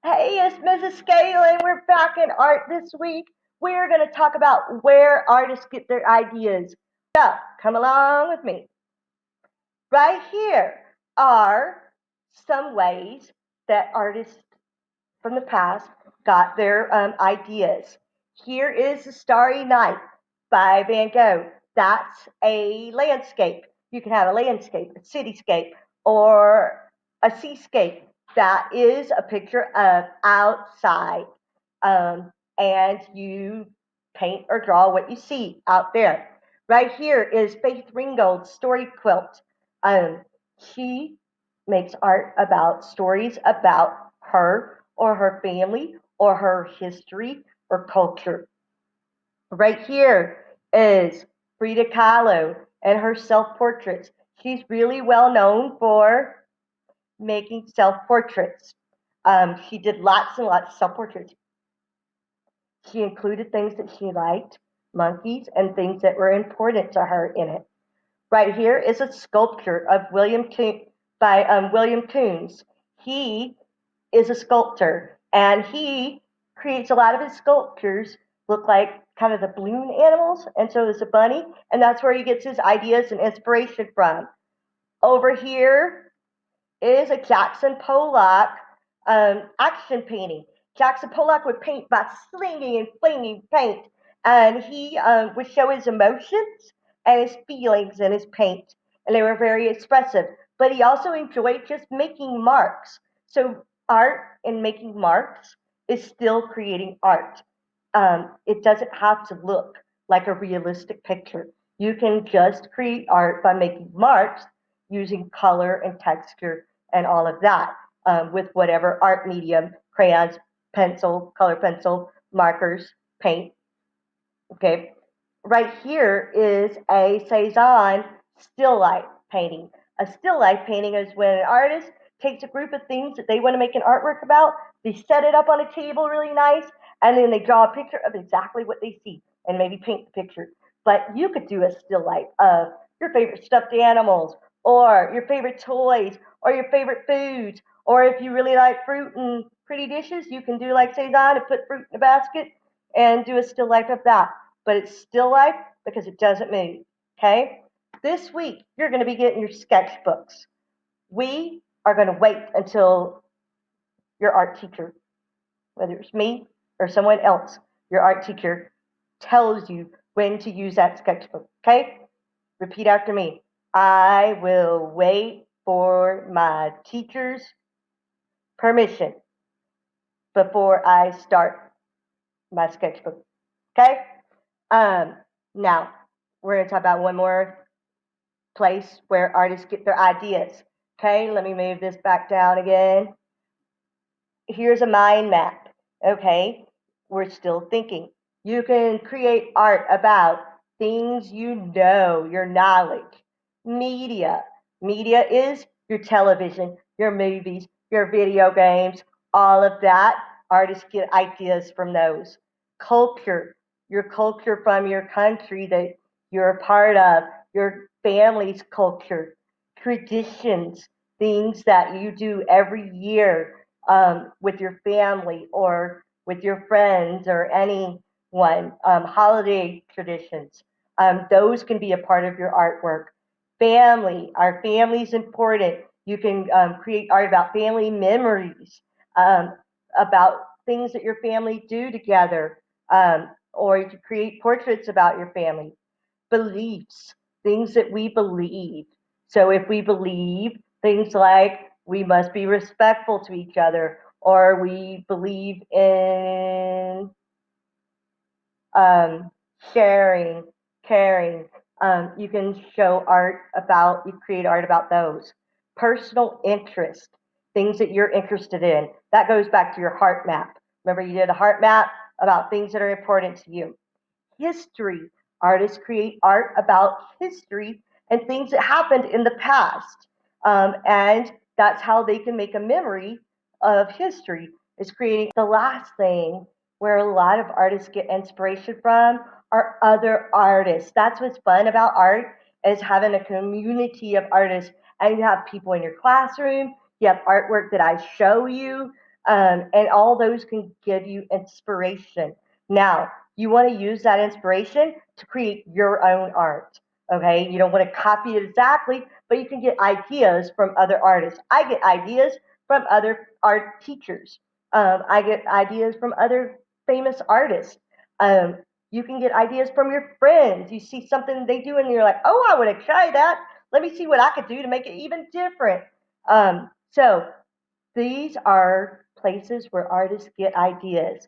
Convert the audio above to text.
Hey, it's Mrs. Scale, and we're back in art this week. We're going to talk about where artists get their ideas. So, come along with me. Right here are some ways that artists from the past got their ideas. Here is The Starry Night by Van Gogh. That's a landscape. You can have a landscape, a cityscape, or a seascape. That is a picture of outside. And you paint or draw what you see out there. Right here is Faith Ringgold's Story Quilt. She makes art about stories about her or her family or her history or culture. Right here is Frida Kahlo and her self portraits. She's really well known for making self portraits. She did lots and lots of self portraits. She included things that she liked, monkeys, and things that were important to her in it. Right here is a sculpture of William Coons. He is a sculptor, and he creates a lot of his sculptures look like kind of the balloon animals, and so is a bunny, and that's where he gets his ideas and inspiration from. Over here is a Jackson Pollock action painting. Jackson Pollock would paint by slinging and flinging paint, and he would show his emotions and his feelings in his paint, and they were very expressive. But he also enjoyed just making marks. So art and making marks is still creating art. It doesn't have to look like a realistic picture. You can just create art by making marks using color and texture and all of that with whatever art medium, crayons, pencil, color pencil, markers, paint. Okay. Right here is a Cezanne still life painting. A still life painting is when an artist takes a group of things that they want to make an artwork about, they set it up on a table really nice, and then they draw a picture of exactly what they see and maybe paint the picture. But you could do a still life of your favorite stuffed animals, or your favorite toys, or your favorite foods, or if you really like fruit and pretty dishes, you can do like Cezanne and put fruit in a basket and do a still life of that. But it's still life because it doesn't move. Okay? This week, you're going to be getting your sketchbooks. We are going to wait until your art teacher, whether it's me or someone else, your art teacher tells you when to use that sketchbook. Okay? Repeat after me. I will wait for my teacher's permission before I start my sketchbook. Okay? Um, Now, we're going to talk about one more place where artists get their ideas. Okay, let me move this back down again. Here's a mind map. Okay, we're still thinking. You can create art about things you know, your knowledge. Media. Media is your television, your movies, your video games, all of that. Artists get ideas from those. Culture. Your culture from your country that you're a part of, your family's culture. Traditions, things that you do every year with your family or with your friends or anyone, holiday traditions. Those can be a part of your artwork. Family, our family's important. You can create art about family memories, about things that your family do together, or you can create portraits about your family. Beliefs, things that we believe. So if we believe things like we must be respectful to each other, or we believe in um, sharing, caring, you can show art about, you create art about those. Personal interest, things that you're interested in. That goes back to your heart map. Remember, you did a heart map about things that are important to you. History. Artists create art about history and things that happened in the past. And that's how they can make a memory of history, is creating. The last thing where a lot of artists get inspiration from are other artists. That's what's fun about art, is having a community of artists. And you have people in your classroom, you have artwork that I show you. And all those can give you inspiration. Now, you want to use that inspiration to create your own art. Okay, you don't want to copy it exactly, but you can get ideas from other artists. I get ideas from other art teachers. I get ideas from other famous artists. Um, you can get ideas from your friends. You see something they do and you're like, oh, I want to try that. Let me see what I could do to make it even different. So these are places where artists get ideas.